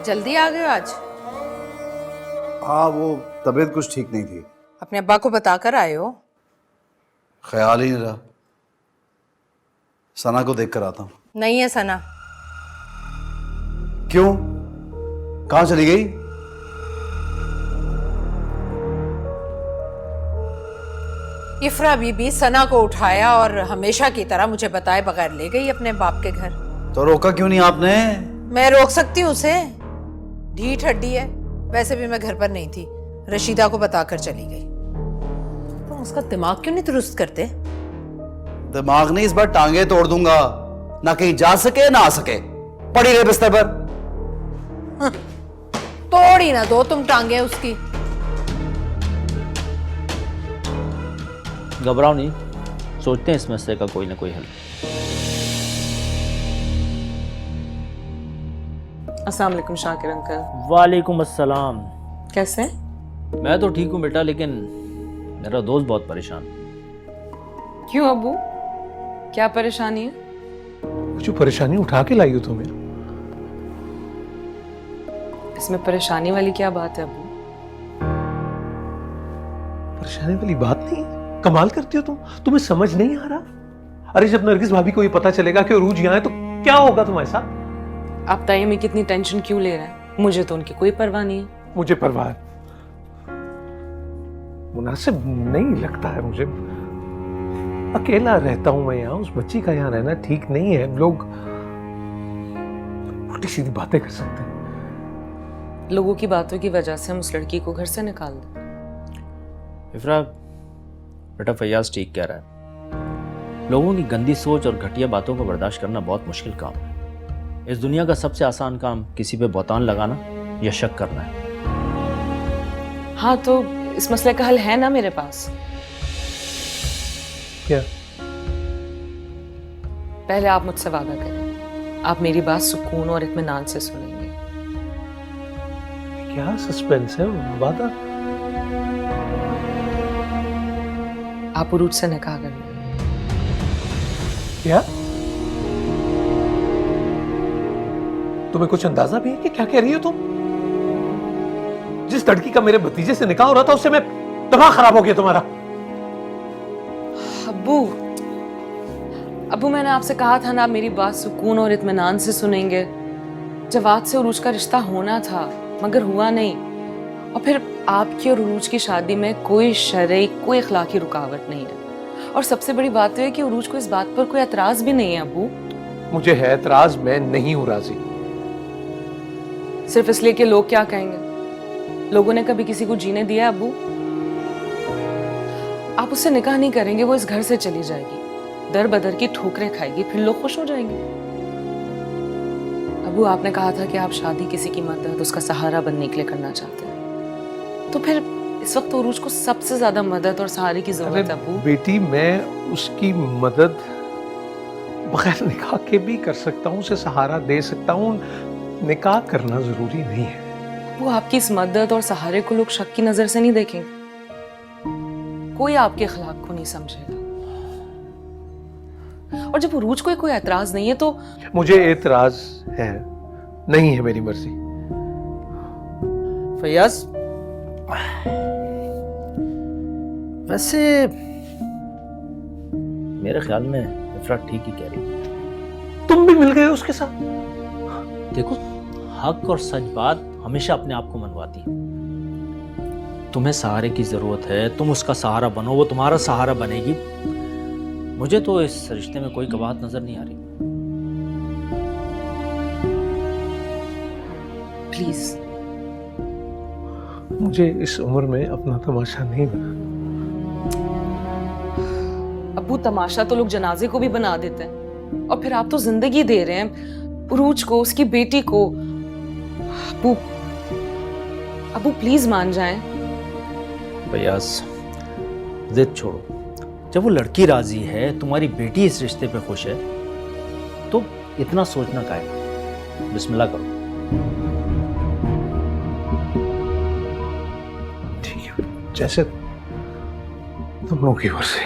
जल्दी आ गए हो आज? हाँ, वो तबीयत कुछ ठीक नहीं थी। अपने अब्बा को बताकर आए हो? ख्याल ही नहीं रहा। सना को देख कर आता हूँ। नहीं है सना। क्यों? कहाँ चली गई? इफ्रा बीबी सना को उठाया और हमेशा की तरह मुझे बताए बगैर ले गई अपने बाप के घर। तो रोका क्यों नहीं आपने? मैं रोक सकती हूँ उसे? ढीठ हड्डी है। वैसे भी मैं घर पर नहीं थी, रशीदा को बताकर चली गई। तुम उसका दिमाग क्यों नहीं दुरुस्त करते? दिमाग नहीं, इस बार टांगे तोड़ दूंगा। ना कहीं जा सके ना आ सके, पड़ी रहे बिस्तर पर। तोड़ ही ना दो तुम टांगे उसकी। घबराओ नहीं, सोचते हैं इस मसले का कोई ना कोई हल। अस्सलाम वालेकुम शाकिर अंकल। वालेकुम अस्सलाम। कैसे? मैं तो ठीक हूँ बेटा, लेकिन मेरा दोस्त बहुत परेशान। क्यों अब्बू, क्या परेशानी है? जो परेशानी उठा के लाई हो तुम्हें। इसमें परेशानी वाली क्या बात है अब्बू? परेशानी वाली बात नहीं, कमाल करती हो तुम। तुम्हें समझ नहीं आ रहा? अरे जब नरगिस भाभी को ये पता चलेगा कि अरूज यहाँ है तो क्या होगा तुम्हारे साथ? आप बताइए मैं कितनी टेंशन क्यों ले रहे हैं? मुझे तो उनकी कोई परवाह नहीं है। मुझे परवाह है। मुनासिब नहीं लगता है मुझे। अकेला रहता हूं मैं यहाँ, उस बच्ची का यहाँ रहना ठीक नहीं है। लोग उल्टी सीधी बातें कर सकते हैं। लोगों की बातों की वजह से हम उस लड़की को घर से निकाल दें। इफ्रा बेटा, फैयाज ठीक कह रहा है। लोगों की गंदी सोच और घटिया बातों को बर्दाश्त करना बहुत मुश्किल काम है। इस दुनिया का सबसे आसान काम किसी पे बहतान लगाना या शक करना है। हाँ तो इस मसले का हल है ना मेरे पास। क्या? पहले आप मुझसे वादा करें, आप मेरी बात सुकून और इत्मीनान से सुनेंगे। क्या सस्पेंस है? वादा? आप उरूज से निकाह कर लें। क्या? तुम्हें कुछ अंदाजा भी है कि क्या कह रही हो तुम? जिस लड़की का मेरे भतीजे से निकाह हो रहा था उससे मैं दिमाग खराब हो गया तुम्हारा। अब्बू मैंने आपसे कहा था ना, आप मेरी बात सुकून और इत्मीनान से सुनेंगे। जवाद से उरूज का रिश्ता होना था मगर हुआ नहीं। और फिर आपकी और उरूज की शादी में कोई शरई कोई अखलाकी रुकावट नहीं है। और सबसे बड़ी बात तो है कि उरूज को इस बात पर कोई एतराज भी नहीं है अब्बू। मुझे है एतराज, मैं नहीं हूं राजी। सिर्फ इसलिए कि लोग क्या कहेंगे? लोगों ने कभी किसी को जीने दिया अब्बू? आप उससे निकाह नहीं करेंगे, वो इस घर से चली जाएगी, दर बदर की ठोकरें खाएगी, फिर लोग खुश हो जाएंगे। अब्बू आपने कहा था कि आप शादी किसी की मदद, उसका सहारा बनने के लिए करना चाहते हैं, तो फिर इस वक्त उरूज को सबसे ज्यादा मदद और सहारे की जरूरत है अब्बू। बेटी मैं उसकी मदद बगैर निकाह के भी कर सकता हूँ, उसे सहारा दे सकता हूँ। निकाह करना जरूरी नहीं है। वो आपकी इस मदद और सहारे को लोग शक की नजर से नहीं देखेंगे, कोई आपके अखलाक को नहीं समझेगा। और जब उरूज को कोई एतराज नहीं है तो मुझे एतराज है, नहीं है मेरी मर्जी। फैयाज, वैसे मेरे ख्याल में इफ्रा ठीक ही कह रही है। तुम भी मिल गए उसके साथ? देखो, हक और सच बात हमेशा अपने आप को मनवाती है। तुम्हें सहारे की जरूरत है, तुम उसका सहारा बनो, वो तुम्हारा सहारा बनेगी। मुझे तो इस रिश्ते में कोई कबाहत नजर नहीं आ रही। प्लीज। मुझे इस उम्र में अपना तमाशा नहीं बना। अब्बू तमाशा तो लोग जनाजे को भी बना देते हैं, और फिर आप तो जिंदगी दे रहे हैं उरूज को, उसकी बेटी को। अब्बू अब्बू प्लीज मान जाएं। फैयाज, जिद छोड़ो। जब वो लड़की राजी है, तुम्हारी बेटी इस रिश्ते पे खुश है, तो इतना सोचना का है। बिस्मिल्लाह करो। ठीक है, जैसे तुम लोगों की मर्जी।